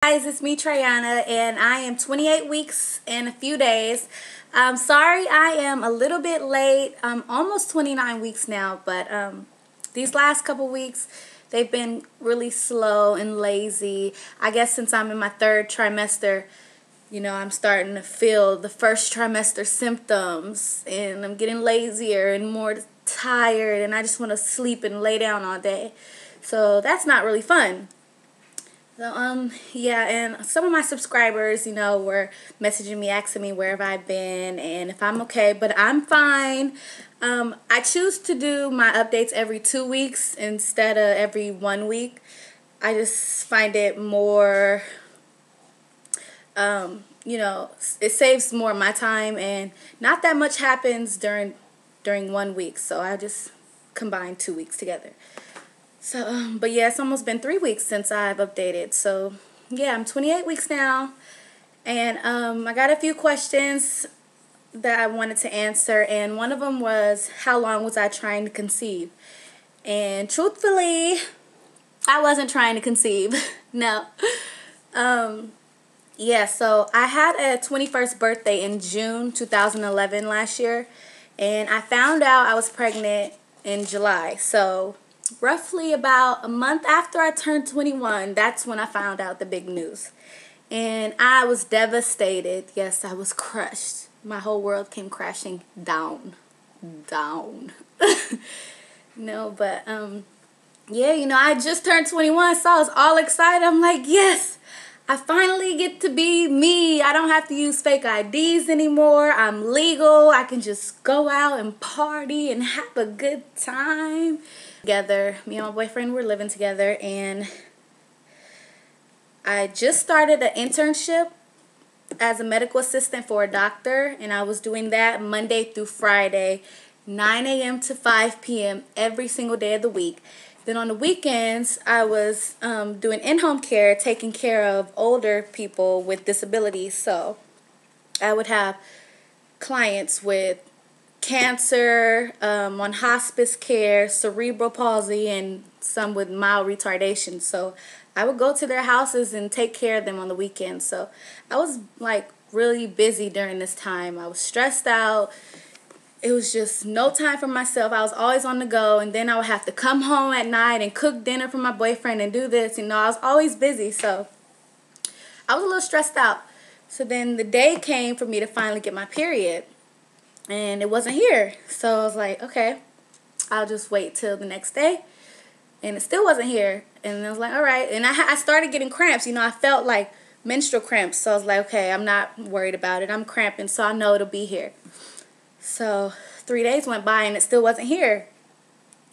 Guys, it's me, Triana, and I am 28 weeks and a few days. I'm sorry I am a little bit late. I'm almost 29 weeks now, but these last couple weeks, they've been really slow and lazy. I guess since I'm in my third trimester, I'm starting to feel the first trimester symptoms, and I'm getting lazier and more tired, and I just want to sleep and lay down all day. So that's not really fun. So, yeah, and some of my subscribers, were messaging me, asking me where have I been and if I'm okay, but I'm fine. I choose to do my updates every 2 weeks instead of every 1 week. I just find it more, it saves more of my time, and not that much happens during 1 week, so I just combine 2 weeks together. So, but yeah, it's almost been 3 weeks since I've updated. So, yeah, I'm 28 weeks now, and I got a few questions that I wanted to answer, and one of them was, how long was I trying to conceive? And truthfully, I wasn't trying to conceive. No. Yeah, so I had a 21st birthday in June 2011 last year, and I found out I was pregnant in July. So roughly about a month after I turned 21, that's when I found out the big news. And I was devastated. Yes, I was crushed. My whole world came crashing down. No, but yeah, I just turned 21, so I was all excited. I'm like, yes, I finally get to be me. I don't have to use fake IDs anymore. I'm legal. I can just go out and party and have a good time. Together, me and my boyfriend were living together, and I just started an internship as a medical assistant for a doctor, and I was doing that Monday through Friday, 9 a.m. to 5 p.m. every single day of the week. Then on the weekends, I was doing in-home care, taking care of older people with disabilities. So I would have clients with cancer, on hospice care, cerebral palsy, and some with mild retardation. So I would go to their houses and take care of them on the weekends. So I was like really busy during this time. I was stressed out. It was just no time for myself. I was always on the go, and then I would have to come home at night and cook dinner for my boyfriend and do this. I was always busy, so I was a little stressed out. So then the day came for me to finally get my period, and it wasn't here. So I was like, okay, I'll just wait till the next day, and it still wasn't here. And I was like, all right. And I started getting cramps. I felt like menstrual cramps. So I was like, okay, I'm not worried about it. I'm cramping, so I know it'll be here. So 3 days went by and it still wasn't here.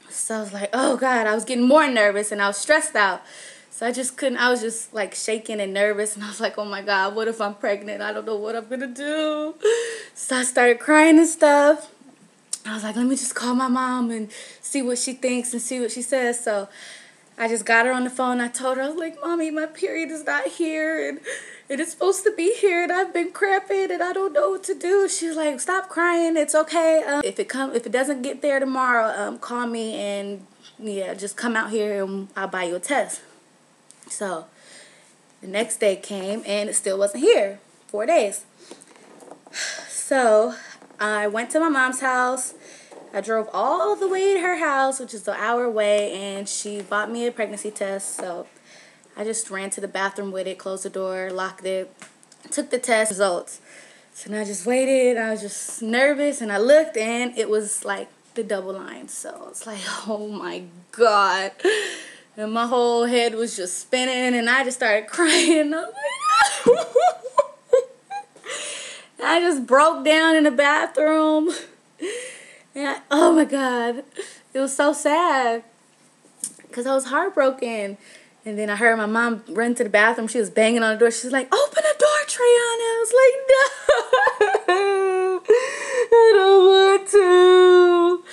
So I was like, oh God, I was getting more nervous and I was stressed out. So I just couldn't, I was just like shaking and nervous, and I was like, oh my God, what if I'm pregnant? I don't know what I'm gonna do. So I started crying and stuff. I was like, let me just call my mom and see what she thinks and see what she says. So I just got her on the phone. I told her, I was like, Mommy, my period is not here, and it is supposed to be here, and I've been cramping, and I don't know what to do. She was like, stop crying. It's okay. If it doesn't get there tomorrow, call me, and yeah, just come out here and I'll buy you a test. So the next day came and it still wasn't here. 4 days. So I went to my mom's house. I drove all the way to her house, which is an hour away, and she bought me a pregnancy test. So I just ran to the bathroom with it, closed the door, locked it, took the test results. So then I just waited. I was just nervous, and I looked, and it was like the double line. So it's like, oh my God. And my whole head was just spinning, and I just started crying. I'm like, I just broke down in the bathroom. And oh my God, it was so sad because I was heartbroken. And then I heard my mom run to the bathroom. She was banging on the door. She was like, open the door, Triana. I was like, no, I don't want to.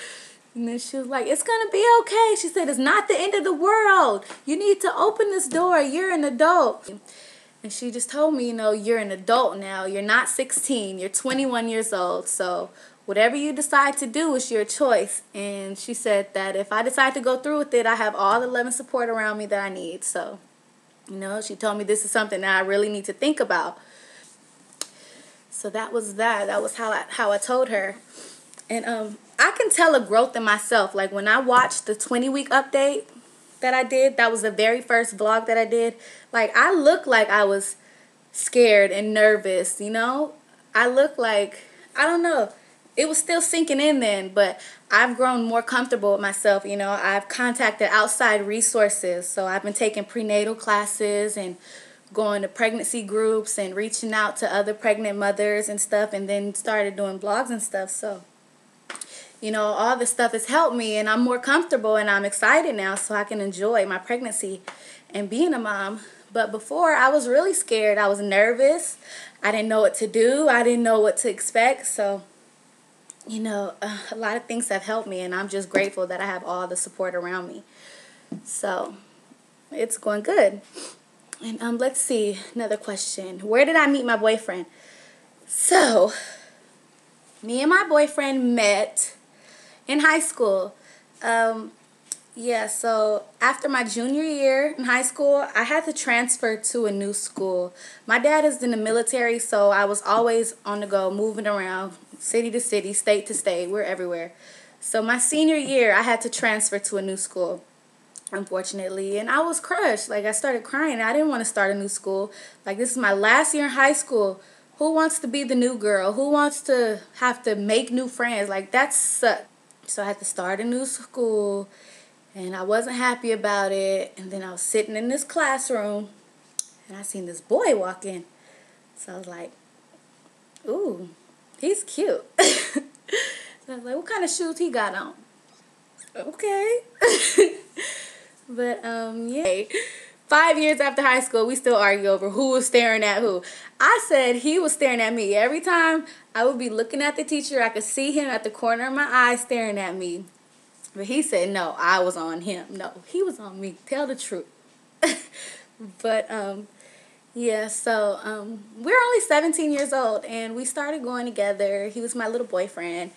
And then she was like, it's going to be okay. She said, it's not the end of the world. You need to open this door. You're an adult. And she just told me, you're an adult now. You're not 16. You're 21 years old. So whatever you decide to do is your choice. And she said that if I decide to go through with it, I have all the love and support around me that I need. So You know, she told me this is something that I really need to think about. So that was that. That was how I told her. And I can tell a growth in myself. Like when I watched the 20-week update that I did, that was the very first vlog that I did. Like I looked like I was scared and nervous, you know? I looked like, I don't know. It was still sinking in then, but I've grown more comfortable with myself, you know. I've contacted outside resources. So I've been taking prenatal classes and going to pregnancy groups and reaching out to other pregnant mothers and stuff, and then started doing blogs and stuff. So, you know, all this stuff has helped me, and I'm more comfortable and I'm excited now so I can enjoy my pregnancy and being a mom. But before, I was really scared. I was nervous. I didn't know what to do. I didn't know what to expect. So, you know, a lot of things have helped me, and I'm just grateful that I have all the support around me. So, it's going good. And let's see, another question. Where did I meet my boyfriend? So, me and my boyfriend met in high school. Yeah, so after my junior year in high school, I had to transfer to a new school. My dad is in the military, so I was always on the go, moving around, city to city, state to state. We're everywhere. So my senior year, I had to transfer to a new school, unfortunately, and I was crushed. Like, I started crying. I didn't want to start a new school. Like, this is my last year in high school. Who wants to be the new girl? Who wants to have to make new friends? Like, that sucked. So I had to start a new school, and I wasn't happy about it. And then I was sitting in this classroom, and I seen this boy walk in. So I was like, ooh, he's cute. So I was like, what kind of shoes he got on? Okay. But, yeah. 5 years after high school, we still argue over who was staring at who. I said he was staring at me. Every time I would be looking at the teacher, I could see him at the corner of my eye staring at me. But he said, no, I was on him. No, he was on me. Tell the truth. But, yeah, so we're only 17 years old, and we started going together. He was my little boyfriend.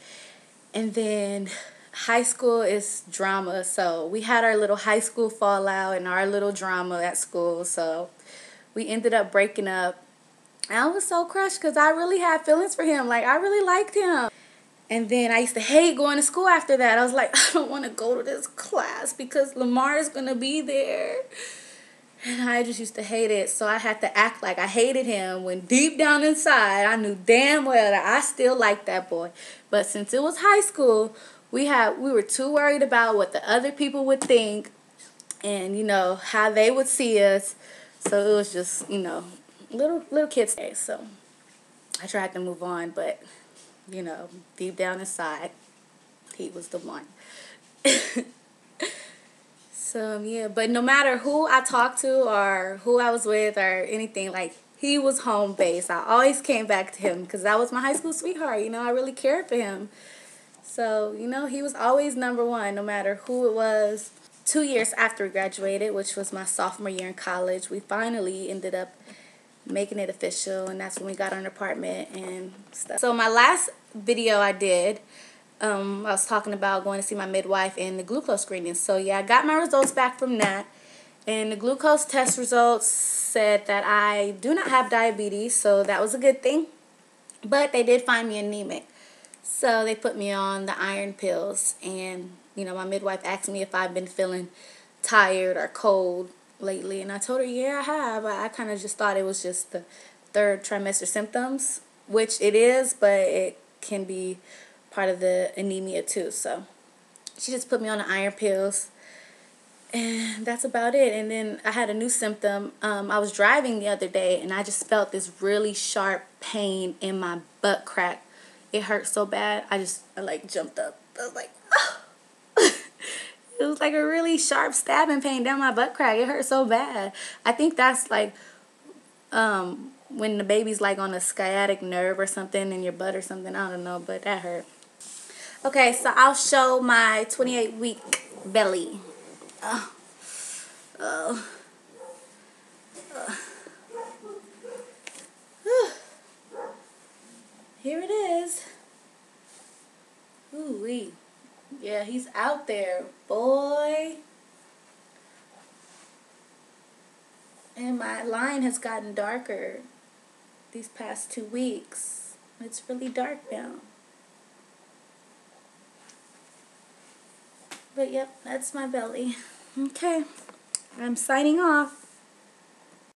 And then high school is drama, so we had our little high school fallout and our little drama at school, so we ended up breaking up. And I was so crushed because I really had feelings for him. Like, I really liked him. And then I used to hate going to school after that. I was like, I don't want to go to this class because Lamar is going to be there. And I just used to hate it, so I had to act like I hated him when deep down inside I knew damn well that I still liked that boy. But since it was high school, we were too worried about what the other people would think and, you know, how they would see us. So it was just, you know, little kids day. So I tried to move on, but, you know, deep down inside, he was the one. So, yeah, but no matter who I talked to or who I was with or anything, like, he was home base. I always came back to him because that was my high school sweetheart. You know, I really cared for him. So, you know, he was always number one, no matter who it was. 2 years after we graduated, which was my sophomore year in college, we finally ended up making it official, and that's when we got an apartment and stuff. So my last video I did, I was talking about going to see my midwife and the glucose screening. So yeah, I got my results back from that, and the glucose test results said that I do not have diabetes, so that was a good thing. But they did find me anemic, so they put me on the iron pills. And you know, my midwife asked me if I've been feeling tired or cold lately, and I told her, yeah, I have. I kind of just thought it was just the third trimester symptoms, which it is, but it can be part of the anemia too. So she just put me on the iron pills, and that's about it. And then I had a new symptom. I was driving the other day, and I just felt this really sharp pain in my butt crack. It hurt so bad. I like jumped up. I was like, oh. It was like a really sharp stabbing pain down my butt crack. It hurt so bad. I think that's like when the baby's like on a sciatic nerve or something in your butt or something. I don't know, but that hurt. Okay, so I'll show my 28-week belly. Oh. Oh. Here it is. Ooh-wee. Yeah, he's out there, boy. And and my line has gotten darker these past 2 weeks. It's really dark now. But yep, that's my belly. Okay, I'm signing off.